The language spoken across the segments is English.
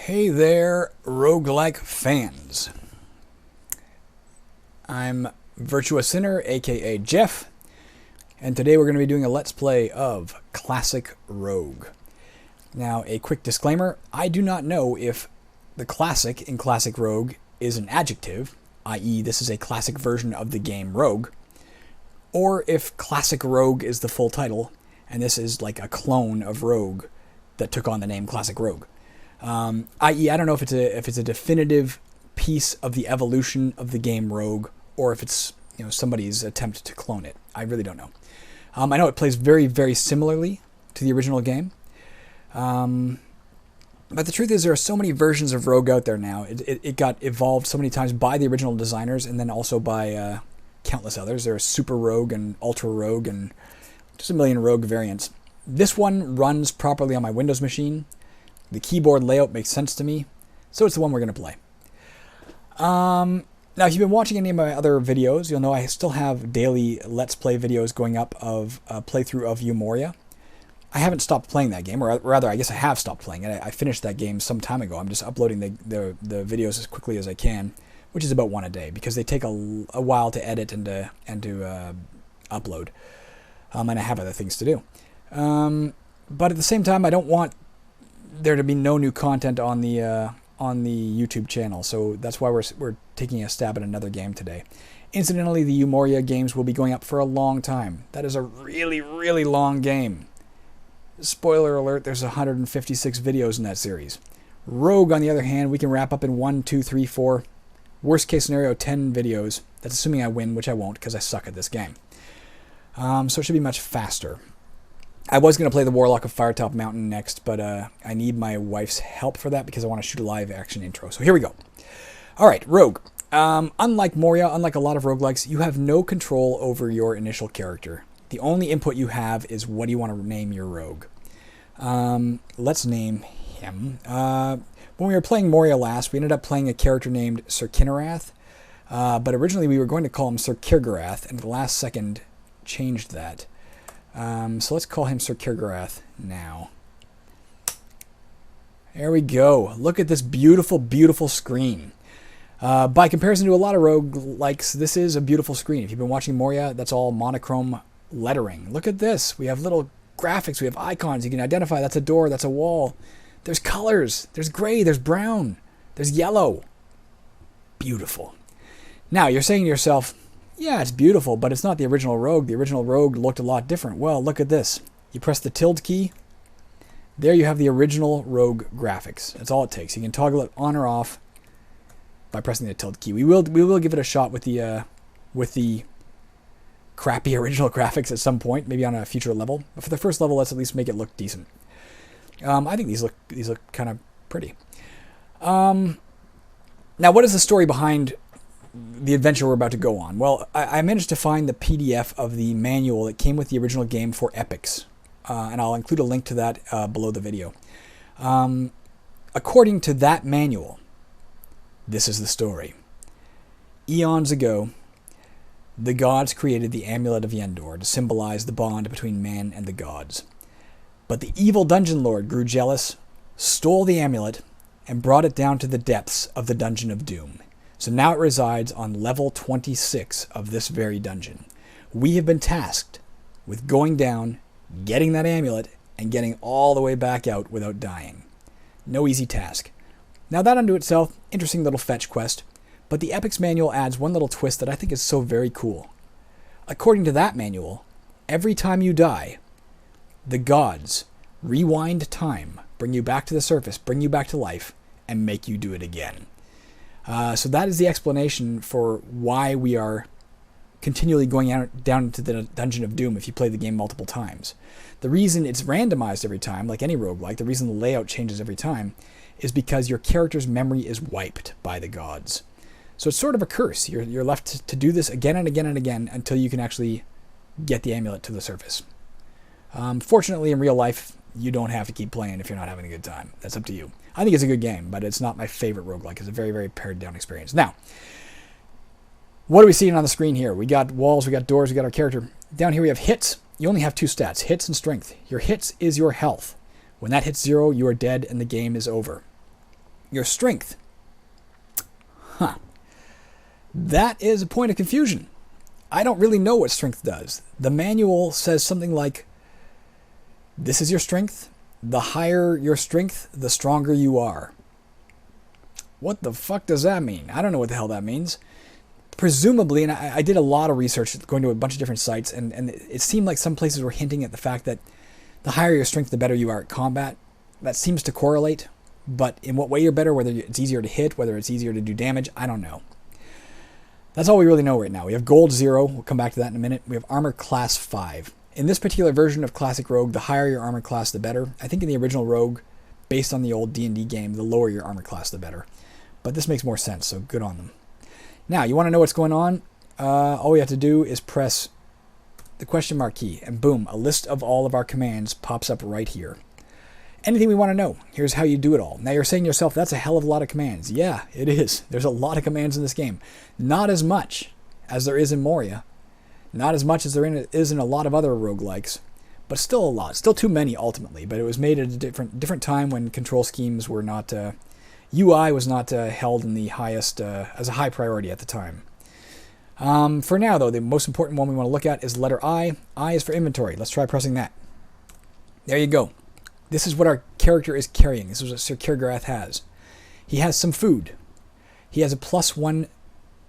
Hey there, roguelike fans. I'm Virtuous Sinner, aka Jeff, and today we're going to be doing a Let's Play of Classic Rogue. Now, a quick disclaimer, I do not know if the classic in Classic Rogue is an adjective, i.e. this is a classic version of the game Rogue, or if Classic Rogue is the full title, and this is like a clone of Rogue that took on the name Classic Rogue. I.e., I don't know if it's a definitive piece of the evolution of the game Rogue, or if it's somebody's attempt to clone it. I really don't know. I know it plays very, very similarly to the original game. But the truth is there are so many versions of Rogue out there now. It got evolved so many times by the original designers and then also by countless others. There are Super Rogue and Ultra Rogue and just a million Rogue variants. This one runs properly on my Windows machine. The keyboard layout makes sense to me, so it's the one we're going to play. Now, if you've been watching any of my other videos, you'll know I still have daily Let's Play videos going up of a playthrough of Umoria. I haven't stopped playing that game, or rather, I guess I have stopped playing it. I finished that game some time ago. I'm just uploading the videos as quickly as I can, which is about one a day, because they take a while to edit and to upload, and I have other things to do. But at the same time, I don't want there to be no new content on the YouTube channel, so that's why we're taking a stab at another game today. Incidentally, the Umoria games will be going up for a long time. That is a really, really long game. Spoiler alert, there's 156 videos in that series. Rogue, on the other hand, we can wrap up in 1, 2, 3, 4, worst case scenario, 10 videos. That's assuming I win, which I won't, because I suck at this game. So it should be much faster. I was going to play the Warlock of Firetop Mountain next, but I need my wife's help for that because I want to shoot a live action intro. So here we go. Alright, Rogue. Unlike Moria, unlike a lot of roguelikes, you have no control over your initial character. The only input you have is what do you want to name your rogue. Let's name him. When we were playing Moria last, we ended up playing a character named Sir Kinarath, but originally we were going to call him Sir Kirgarath, and at the last second changed that. So let's call him Sir Kirgarath now. There we go. Look at this beautiful, beautiful screen. By comparison to a lot of roguelikes, this is a beautiful screen. If you've been watching Moria, that's all monochrome lettering. Look at this. We have little graphics. We have icons. You can identify that's a door, that's a wall. There's colors. There's gray. There's brown. There's yellow. Beautiful. Now, you're saying to yourself, yeah, it's beautiful, but it's not the original Rogue. The original Rogue looked a lot different. Well, look at this. You press the tilde key. There you have the original Rogue graphics. That's all it takes. You can toggle it on or off by pressing the tilde key. We will give it a shot with the crappy original graphics at some point, maybe on a future level. But for the first level, let's at least make it look decent. I think these look kind of pretty. Now, what is the story behind the adventure we're about to go on? Well, I managed to find the PDF of the manual that came with the original game for Epics, and I'll include a link to that below the video. According to that manual, this is the story. Eons ago, the gods created the Amulet of Yendor to symbolize the bond between man and the gods. But the evil dungeon lord grew jealous, stole the amulet, and brought it down to the depths of the Dungeon of Doom. So now it resides on level 26 of this very dungeon. We have been tasked with going down, getting that amulet, and getting all the way back out without dying. No easy task. Now that unto itself, interesting little fetch quest, but the Epics manual adds one little twist that I think is so very cool. According to that manual, every time you die, the gods rewind time, bring you back to the surface, bring you back to life, and make you do it again. So that is the explanation for why we are continually going down into the Dungeon of Doom if you play the game multiple times. The reason it's randomized every time, like any roguelike, the reason the layout changes every time, is because your character's memory is wiped by the gods. So it's sort of a curse. You're left to do this again and again and again until you can actually get the amulet to the surface. Fortunately, in real life, you don't have to keep playing if you're not having a good time. That's up to you. I think it's a good game, but it's not my favorite roguelike. It's a very, very pared down experience. Now, what are we seeing on the screen here? We got walls, we got doors, we got our character. Down here we have hits. You only have two stats, hits and strength. Your hits is your health. When that hits 0, you are dead and the game is over. your strength. Huh. That is a point of confusion. I don't really know what strength does. The manual says something like, this is your strength. The higher your strength, the stronger you are. What the fuck does that mean? I don't know what the hell that means. Presumably, and I did a lot of research going to a bunch of different sites, and it seemed like some places were hinting at the fact that the higher your strength, the better you are at combat. That seems to correlate, but in what way you're better, whether it's easier to hit, whether it's easier to do damage, I don't know. That's all we really know right now. We have Gold 0, we'll come back to that in a minute. We have Armor Class 5. In this particular version of Classic Rogue, the higher your armor class, the better. I think in the original Rogue, based on the old D&D game, the lower your armor class, the better. But this makes more sense, so good on them. Now, you want to know what's going on? All we have to do is press the question mark key, and boom, a list of all of our commands pops up right here. Anything we want to know, here's how you do it all. Now you're saying to yourself, that's a hell of a lot of commands. Yeah, it is. There's a lot of commands in this game. Not as much as there is in Moria. Not as much as there is in a lot of other roguelikes. But still a lot. Still too many, ultimately. But it was made at a different time when control schemes were not... UI was not held in the highest... as a high priority at the time. For now, though, the most important one we want to look at is letter I. I is for inventory. Let's try pressing that. There you go. This is what our character is carrying. This is what Sir Kirgarath has. He has some food. He has a +1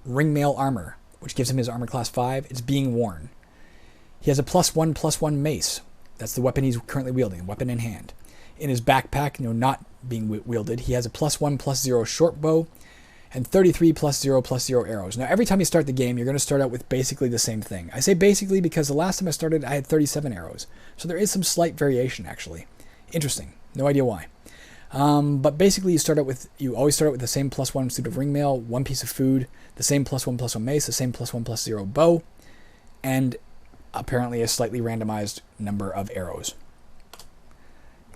ringmail armor, which gives him his armor class 5. It's being worn. He has a +1/+1 mace. That's the weapon he's currently wielding, weapon in hand. In his backpack, not being wielded, he has a +1/+0 short bow and 33 +0/+0 arrows. Now, every time you start the game, you're going to start out with basically the same thing. I say basically because the last time I started, I had 37 arrows. So there is some slight variation, actually. Interesting. No idea why. But basically, you always start out with the same +1 suit of ringmail, one piece of food, the same +1/+1 mace, the same +1/+0 bow, and apparently a slightly randomized number of arrows.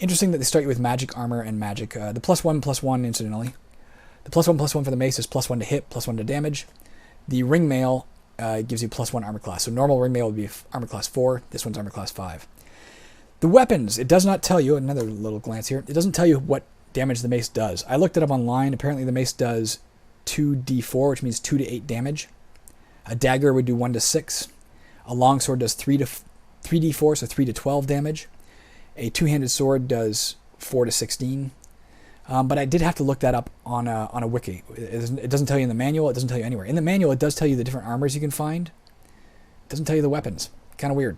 Interesting that they start you with magic armor and magic. The +1/+1, incidentally. The +1/+1 for the mace is +1 to hit, +1 to damage. The ringmail gives you +1 armor class. So normal ringmail would be armor class 4. This one's armor class 5. The weapons, it does not tell you, another little glance here, it doesn't tell you what damage the mace does. I looked it up online. Apparently the mace does 2d4, which means 2 to 8 damage. A dagger would do 1 to 6. A longsword does 3d4, so 3 to 12 damage. A two-handed sword does 4 to 16. But I did have to look that up on a wiki. It doesn't tell you in the manual. It doesn't tell you anywhere. In the manual, it does tell you the different armors you can find. It doesn't tell you the weapons. Kind of weird.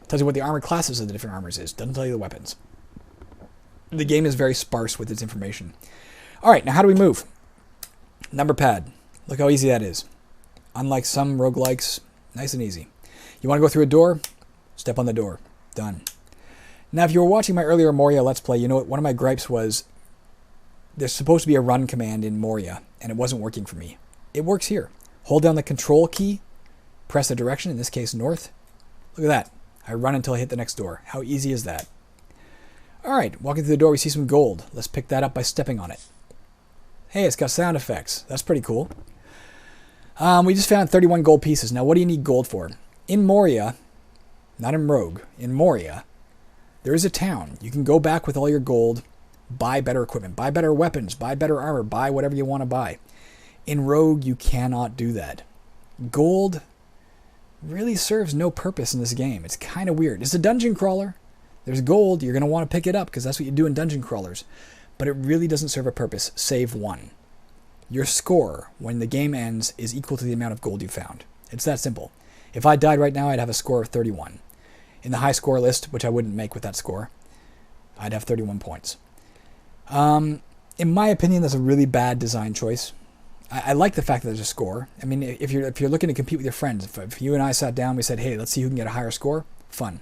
It tells you what the armor classes of the different armors is. Doesn't tell you the weapons. The game is very sparse with its information. All right, now how do we move? Number pad. Look how easy that is. Unlike some roguelikes, nice and easy. You want to go through a door? Step on the door. Done. Now, if you were watching my earlier Moria Let's Play, you know what one of my gripes was there's supposed to be a run command in Moria, and it wasn't working for me. It works here. Hold down the control key, press the direction, in this case north. Look at that. I run until I hit the next door. How easy is that? All right, walking through the door, we see some gold. Let's pick that up by stepping on it. Hey, it's got sound effects. That's pretty cool. We just found 31 gold pieces. Now, what do you need gold for? In Moria, not in Rogue, in Moria, there is a town. You can go back with all your gold, buy better equipment, buy better weapons, buy better armor, buy whatever you want to buy. In Rogue, you cannot do that. Gold really serves no purpose in this game. It's kind of weird. It's a dungeon crawler. There's gold. You're going to want to pick it up because that's what you do in dungeon crawlers. But it really doesn't serve a purpose, save one. Your score, when the game ends, is equal to the amount of gold you found. It's that simple. If I died right now, I'd have a score of 31. In the high score list, which I wouldn't make with that score, I'd have 31 points. In my opinion, that's a really bad design choice. I like the fact that there's a score. I mean, if you're looking to compete with your friends, if you and I sat down, we said, hey, let's see who can get a higher score, fun.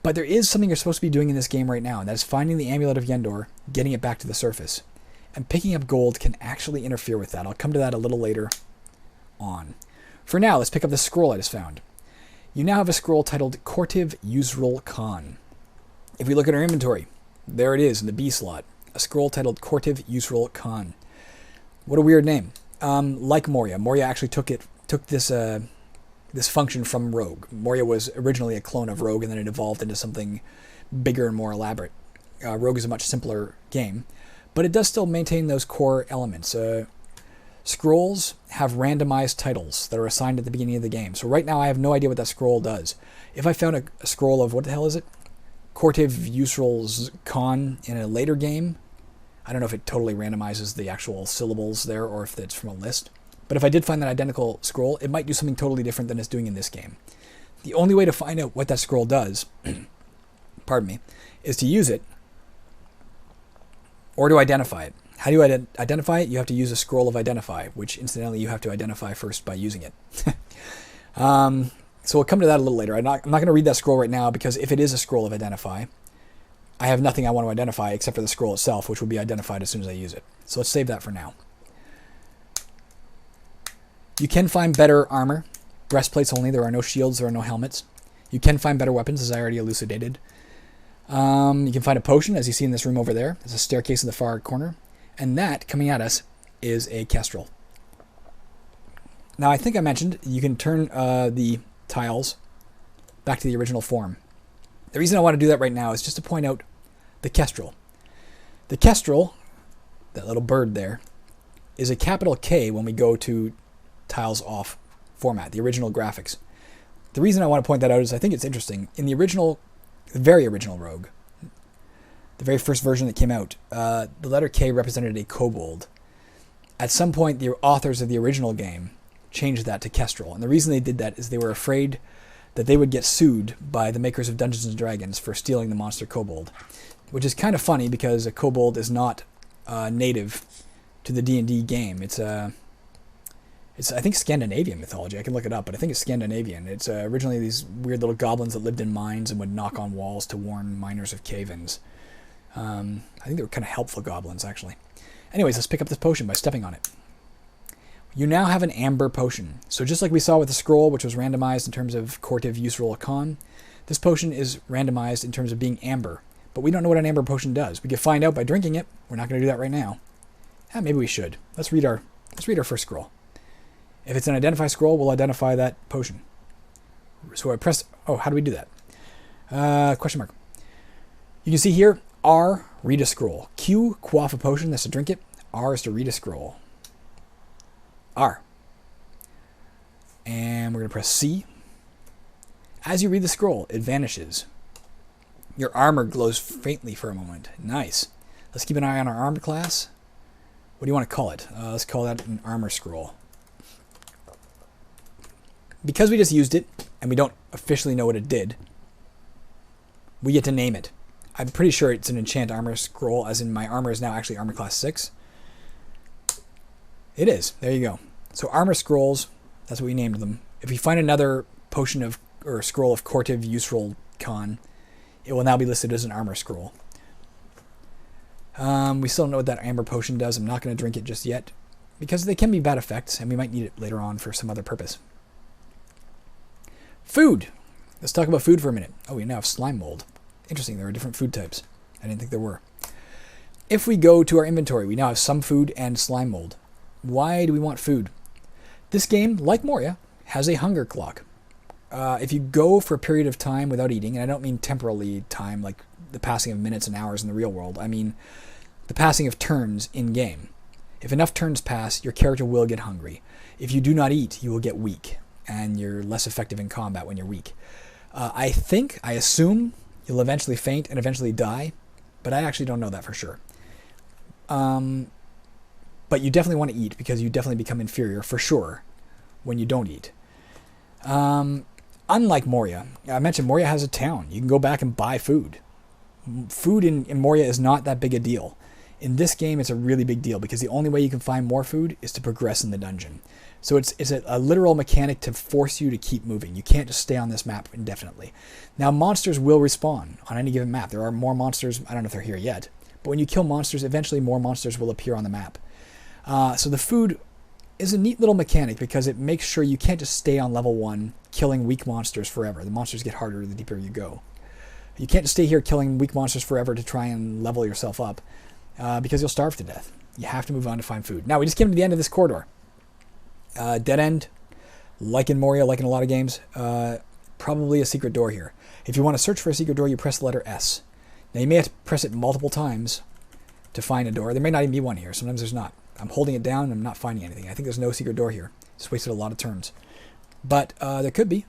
But there is something you're supposed to be doing in this game right now, and that is finding the Amulet of Yendor, getting it back to the surface. And picking up gold can actually interfere with that. I'll come to that a little later on. For now, let's pick up the scroll I just found. You now have a scroll titled Kortiv Yusrul Khan. If we look at our inventory, there it is in the B slot. A scroll titled Kortiv Yusrul Khan. What a weird name. Like Moria. Moria actually took this function from Rogue. Moria was originally a clone of Rogue, and then it evolved into something bigger and more elaborate. Rogue is a much simpler game, but it does still maintain those core elements. Scrolls have randomized titles that are assigned at the beginning of the game. So right now I have no idea what that scroll does. If I found a scroll of, what the hell is it? Cortiv Yusral's Khan in a later game, I don't know if it totally randomizes the actual syllables there or if it's from a list. But if I did find that identical scroll, it might do something totally different than it's doing in this game. The only way to find out what that scroll does, pardon me, is to use it or to identify it. How do you identify it? You have to use a scroll of identify, which incidentally you have to identify first by using it. So we'll come to that a little later. I'm not going to read that scroll right now because if it is a scroll of identify, I have nothing I want to identify except for the scroll itself, which will be identified as soon as I use it. So let's save that for now. You can find better armor. Breastplates only. There are no shields. There are no helmets. You can find better weapons, as I already elucidated. You can find a potion, as you see in this room over there. There's a staircase in the far corner. And that, coming at us, is a kestrel. Now, I think I mentioned you can turn the tiles back to the original form. The reason I want to do that right now is just to point out the kestrel. The kestrel, that little bird there, is a capital K when we go to tiles off format, the original graphics. The reason I want to point that out is I think it's interesting. In the original, the very original Rogue, the very first version that came out, the letter K represented a kobold. At some point, the authors of the original game changed that to kestrel. And the reason they did that is they were afraid that they would get sued by the makers of Dungeons & Dragons for stealing the monster kobold. Which is kind of funny because a kobold is not native to the D&D game. It's I think Scandinavian mythology. I can look it up, but I think it's Scandinavian. It's originally these weird little goblins that lived in mines and would knock on walls to warn miners of cave-ins. I think they were kind of helpful goblins, actually. Anyways, let's pick up this potion by stepping on it. You now have an amber potion. So just like we saw with the scroll, which was randomized in terms of Cortiv Yusral Khan, this potion is randomized in terms of being amber. But we don't know what an amber potion does. We can find out by drinking it. We're not going to do that right now. Maybe we should. Let's read our first scroll. If it's an identify scroll, we'll identify that potion. So I press... Oh, how do we do that? Question mark. You can see here, R, read a scroll. Q, quaff a potion, that's to drink it. R is to read a scroll. R. And we're going to press C. As you read the scroll, it vanishes. Your armor glows faintly for a moment. Nice. Let's keep an eye on our armor class. What do you want to call it? Let's call that an armor scroll. Because we just used it, and we don't officially know what it did, we get to name it. I'm pretty sure it's an enchant armor scroll, as in my armor is now actually armor class 6. It is. There you go. So armor scrolls, that's what we named them. If we find another potion of or scroll of Cortiv Yusral Khan, it will now be listed as an armor scroll. We still don't know what that amber potion does. I'm not going to drink it just yet, because they can be bad effects, and we might need it later on for some other purpose. Food. Let's talk about food for a minute. Oh, we now have slime mold. Interesting, there are different food types. I didn't think there were. If we go to our inventory, we now have some food and slime mold. Why do we want food? This game, like Moria, has a hunger clock. If you go for a period of time without eating, and I don't mean temporally time, like the passing of minutes and hours in the real world, I mean the passing of turns in-game. If enough turns pass, your character will get hungry. If you do not eat, you will get weak, and you're less effective in combat when you're weak. I assume you'll eventually faint and eventually die, but I actually don't know that for sure. But you definitely want to eat, because you definitely become inferior, for sure, when you don't eat. Unlike Moria, I mentioned Moria has a town. You can go back and buy food. Food in Moria is not that big a deal. In this game, it's a really big deal, because the only way you can find more food is to progress in the dungeon. So it's a literal mechanic to force you to keep moving. You can't just stay on this map indefinitely. Now, monsters will respawn on any given map. There are more monsters. I don't know if they're here yet. But when you kill monsters, eventually more monsters will appear on the map. So the food is a neat little mechanic, because it makes sure you can't just stay on level 1 killing weak monsters forever. The monsters get harder the deeper you go. You can't just stay here killing weak monsters forever to try and level yourself up, because you'll starve to death. You have to move on to find food. Now, we just came to the end of this corridor. Dead end, like in Moria, like in a lot of games, probably a secret door here. If you want to search for a secret door, you press the letter S. Now, you may have to press it multiple times to find a door. There may not even be one here. Sometimes there's not. I'm holding it down and I'm not finding anything. I think there's no secret door here. Just wasted a lot of turns. But there could be.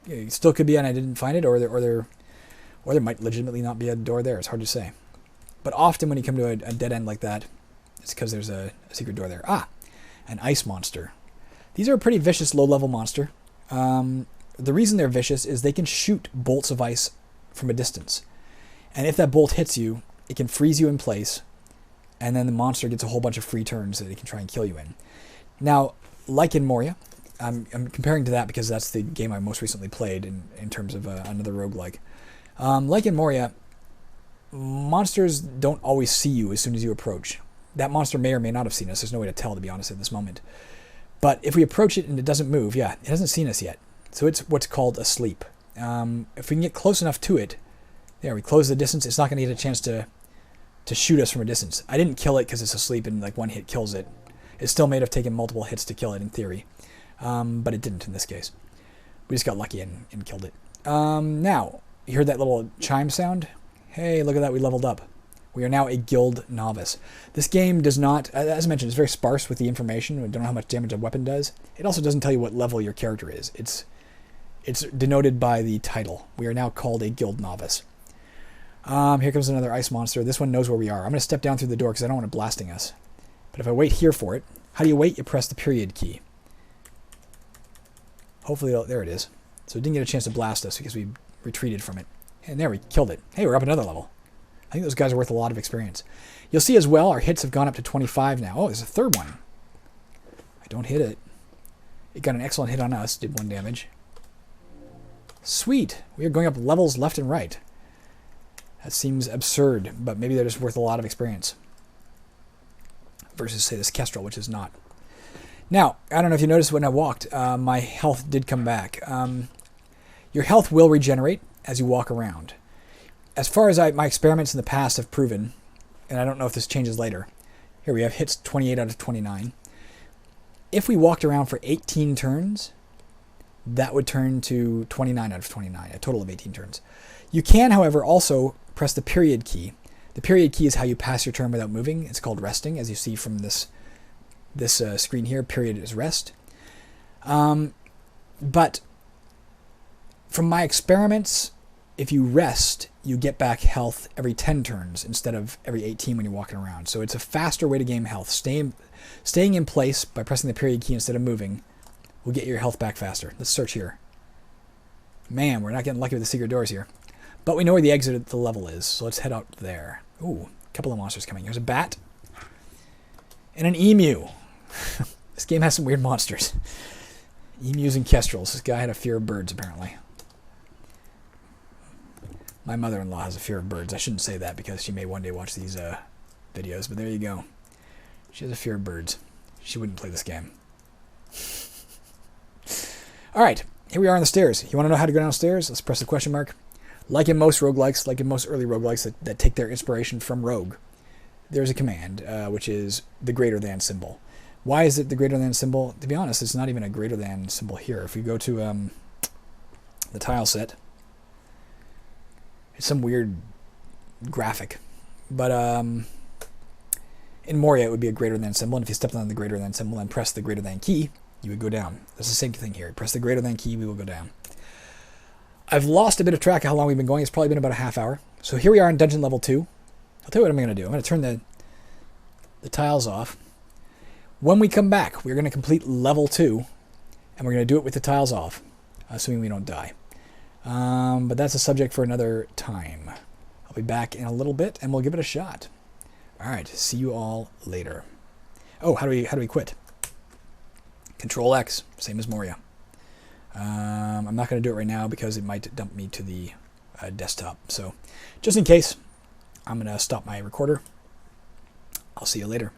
It still could be and I didn't find it, or there might legitimately not be a door there. It's hard to say. But often when you come to a dead end like that, it's because there's a secret door there. Ah, an ice monster. These are a pretty vicious low-level monster. The reason they're vicious is they can shoot bolts of ice from a distance. And if that bolt hits you, it can freeze you in place, and then the monster gets a whole bunch of free turns that it can try and kill you in. Now, like in Moria, I'm comparing to that because that's the game I most recently played in terms of another roguelike. Like in Moria, monsters don't always see you as soon as you approach. That monster may or may not have seen us. There's no way to tell, to be honest, at this moment. But if we approach it and it doesn't move, yeah, it hasn't seen us yet. So it's what's called asleep. If we can get close enough to it, there, we close the distance, it's not going to get a chance to shoot us from a distance. I didn't kill it because it's asleep and like one hit kills it. It still may have taken multiple hits to kill it in theory. But it didn't in this case. We just got lucky and killed it. Now, you heard that little chime sound? Hey, look at that, we leveled up. We are now a guild novice. This game does not, as I mentioned, it's very sparse with the information. We don't know how much damage a weapon does. It also doesn't tell you what level your character is. It's denoted by the title. We are now called a guild novice. Here comes another ice monster. This one knows where we are. I'm going to step down through the door because I don't want it blasting us. But if I wait here for it, how do you wait? You press the period key. Hopefully, there it is. So it didn't get a chance to blast us because we retreated from it. And there, we killed it. Hey, we're up another level. I think those guys are worth a lot of experience. You'll see as well, our hits have gone up to 25 now. Oh, there's a third one. I don't hit it. It got an excellent hit on us, did 1 damage. Sweet. We are going up levels left and right. That seems absurd, but maybe they're just worth a lot of experience. Versus, say, this Kestrel, which is not. Now, I don't know if you noticed when I walked, my health did come back. Your health will regenerate as you walk around. As far as my experiments in the past have proven, and I don't know if this changes later, here we have hits 28 out of 29. If we walked around for 18 turns, that would turn to 29 out of 29, a total of 18 turns. You can, however, also press the period key. The period key is how you pass your turn without moving. It's called resting, as you see from this screen here. Period is rest. But from my experiments, if you rest, you get back health every 10 turns instead of every 18 when you're walking around. So it's a faster way to gain health. Staying in place by pressing the period key instead of moving will get your health back faster. Let's search here. Man, we're not getting lucky with the secret doors here. But we know where the exit of the level is, so let's head out there. Ooh, a couple of monsters coming. Here's a bat. And an emu. This game has some weird monsters. Emus and kestrels. This guy had a fear of birds, apparently. My mother-in-law has a fear of birds. I shouldn't say that because she may one day watch these videos, but there you go. She has a fear of birds. She wouldn't play this game. All right, here we are on the stairs. You want to know how to go downstairs? Let's press the question mark. Like in most roguelikes, like in most early roguelikes that take their inspiration from Rogue, there's a command, which is the greater than symbol. Why is it the greater than symbol? To be honest, it's not even a greater than symbol here. If we go to the tile set, it's some weird graphic. But in Moria, it would be a greater than symbol. And if you stepped on the greater than symbol and press the greater than key, you would go down. That's the same thing here. Press the greater than key, we will go down. I've lost a bit of track of how long we've been going. It's probably been about a half hour. So here we are in dungeon level 2. I'll tell you what I'm going to do. I'm going to turn the tiles off. When we come back, we're going to complete level 2, and we're going to do it with the tiles off, assuming we don't die. But that's a subject for another time. I'll be back in a little bit, and we'll give it a shot. All right, see you all later. Oh, how do we quit? Control X, same as Moria. I'm not going to do it right now because it might dump me to the desktop. So just in case, I'm going to stop my recorder. I'll see you later.